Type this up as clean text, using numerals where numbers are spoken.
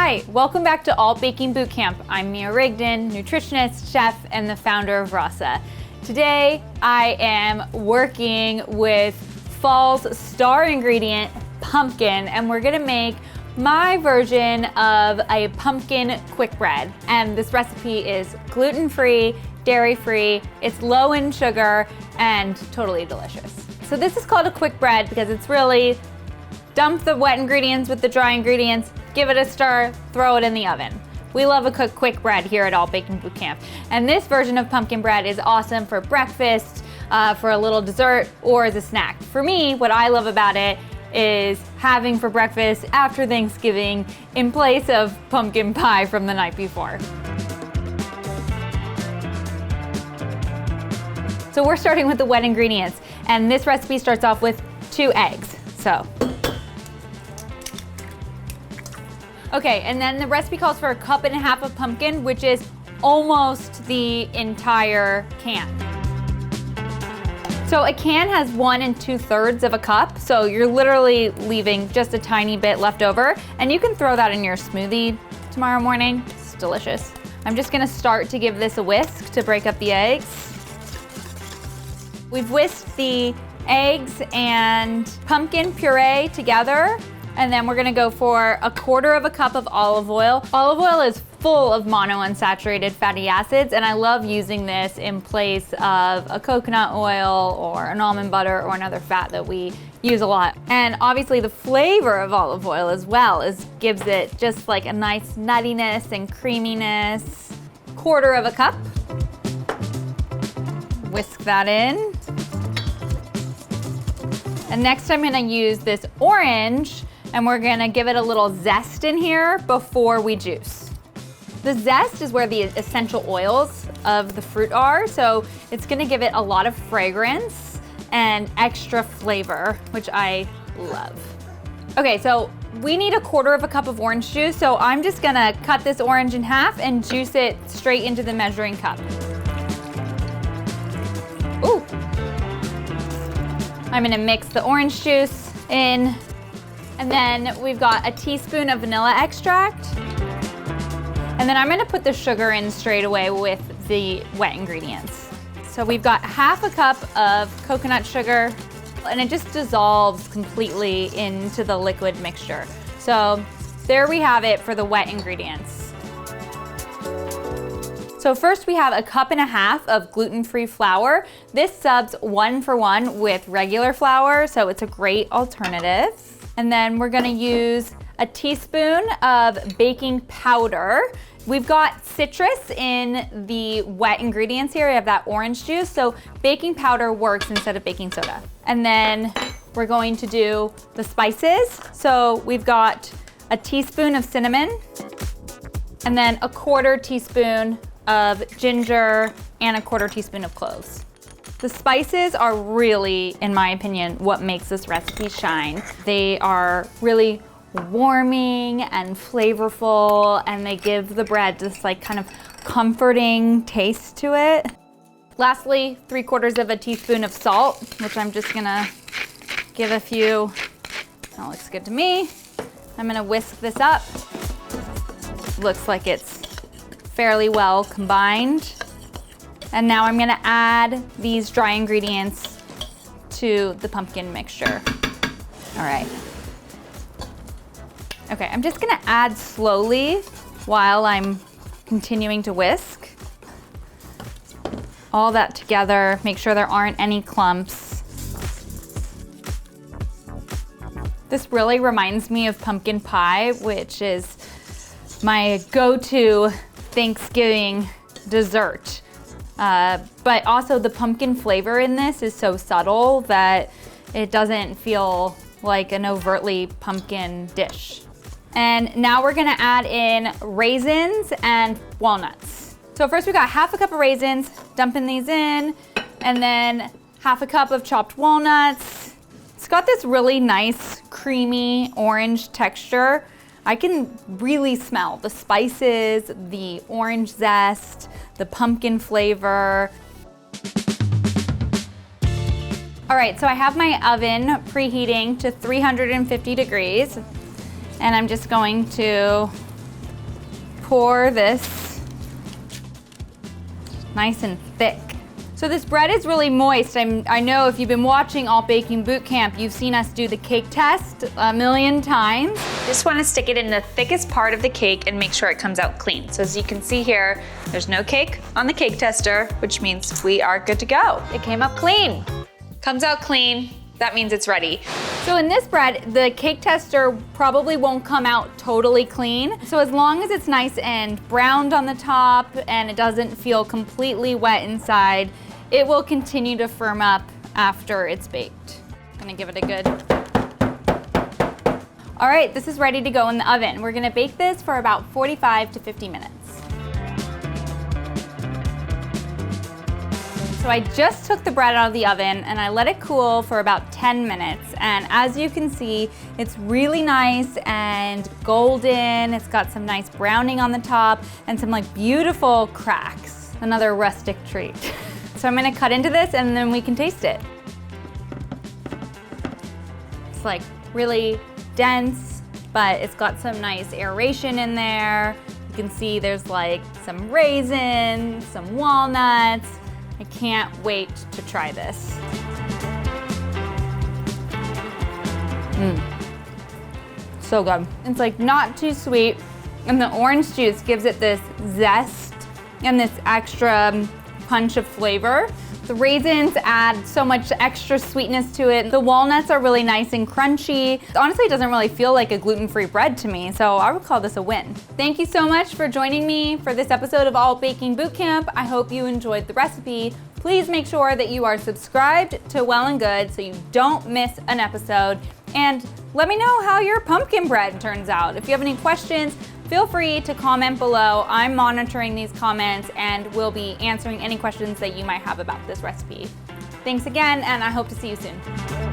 Hi, welcome back to All Baking Bootcamp. I'm Mia Rigden, nutritionist, chef, and the founder of Rasa. Today, I am working with fall's star ingredient, pumpkin, and we're gonna make my version of a pumpkin quick bread. And this recipe is gluten-free, dairy-free, it's low in sugar, and totally delicious. So this is called a quick bread because it's really dump the wet ingredients with the dry ingredients, give it a stir, throw it in the oven. We love a quick bread here at All Baking Bootcamp. And this version of pumpkin bread is awesome for breakfast, for a little dessert, or as a snack. For me, what I love about it is having for breakfast after Thanksgiving in place of pumpkin pie from the night before. So we're starting with the wet ingredients, and this recipe starts off with 2 eggs. Okay, and then the recipe calls for 1.5 cups of pumpkin, which is almost the entire can. So a can has 1 2/3 of a cup, so you're literally leaving just a tiny bit left over, and you can throw that in your smoothie tomorrow morning. It's delicious. I'm just gonna start to give this a whisk to break up the eggs. We've whisked the eggs and pumpkin puree together. And then we're gonna go for 1/4 cup of olive oil. Olive oil is full of monounsaturated fatty acids, and I love using this in place of a coconut oil or an almond butter or another fat that we use a lot. And obviously the flavor of olive oil as well gives it just like a nice nuttiness and creaminess. 1/4 cup. Whisk that in. And next I'm gonna use this orange, and we're gonna give it a little zest in here before we juice. The zest is where the essential oils of the fruit are, so it's gonna give it a lot of fragrance and extra flavor, which I love. Okay, so we need 1/4 cup of orange juice, so I'm just gonna cut this orange in half and juice it straight into the measuring cup. Ooh. I'm gonna mix the orange juice in. And then we've got a teaspoon of vanilla extract. And then I'm gonna put the sugar in straight away with the wet ingredients. So we've got 1/2 cup of coconut sugar, and it just dissolves completely into the liquid mixture. So there we have it for the wet ingredients. So first we have 1.5 cups of gluten-free flour. This subs 1 for 1 with regular flour, so it's a great alternative. And then we're gonna use a teaspoon of baking powder. We've got citrus in the wet ingredients here. We have that orange juice, so baking powder works instead of baking soda. And then we're going to do the spices. So we've got a teaspoon of cinnamon, and then 1/4 teaspoon of ginger, and 1/4 teaspoon of cloves. The spices are really, in my opinion, what makes this recipe shine. They are really warming and flavorful, and they give the bread this like kind of comforting taste to it. Lastly, 3/4 teaspoon of salt, which I'm just gonna give a few. That looks good to me. I'm gonna whisk this up. Looks like it's fairly well combined. And now I'm gonna add these dry ingredients to the pumpkin mixture. All right. Okay, I'm just gonna add slowly while I'm continuing to whisk. All that together, make sure there aren't any clumps. This really reminds me of pumpkin pie, which is my go-to Thanksgiving dessert. But also the pumpkin flavor in this is so subtle that it doesn't feel like an overtly pumpkin dish. And now we're gonna add in raisins and walnuts. So first we got 1/2 cup of raisins, dumping these in, and then 1/2 cup of chopped walnuts. It's got this really nice creamy orange texture. I can really smell the spices, the orange zest, the pumpkin flavor. All right, so I have my oven preheating to 350 degrees, and I'm just going to pour this nice and thick. So this bread is really moist. I know if you've been watching All Baking Bootcamp, you've seen us do the cake test a million times. Just want to stick it in the thickest part of the cake and make sure it comes out clean. So as you can see here, there's no cake on the cake tester, which means we are good to go. It came up clean. Comes out clean, that means it's ready. So in this bread, the cake tester probably won't come out totally clean. So as long as it's nice and browned on the top and it doesn't feel completely wet inside, it will continue to firm up after it's baked. I'm gonna give it a good. All right, this is ready to go in the oven. We're gonna bake this for about 45 to 50 minutes. So I just took the bread out of the oven and I let it cool for about 10 minutes. And as you can see, it's really nice and golden. It's got some nice browning on the top and some like beautiful cracks. Another rustic treat. So I'm gonna cut into this and then we can taste it. It's like really dense, but it's got some nice aeration in there. You can see there's like some raisins, some walnuts. I can't wait to try this. So good. It's like not too sweet, and the orange juice gives it this zest and this extra punch of flavor. The raisins add so much extra sweetness to it. The walnuts are really nice and crunchy. Honestly, it doesn't really feel like a gluten-free bread to me, so I would call this a win. Thank you so much for joining me for this episode of All Baking Bootcamp. I hope you enjoyed the recipe. Please make sure that you are subscribed to Well+Good so you don't miss an episode. And let me know how your pumpkin bread turns out. If you have any questions, feel free to comment below. I'm monitoring these comments and will be answering any questions that you might have about this recipe. Thanks again, and I hope to see you soon.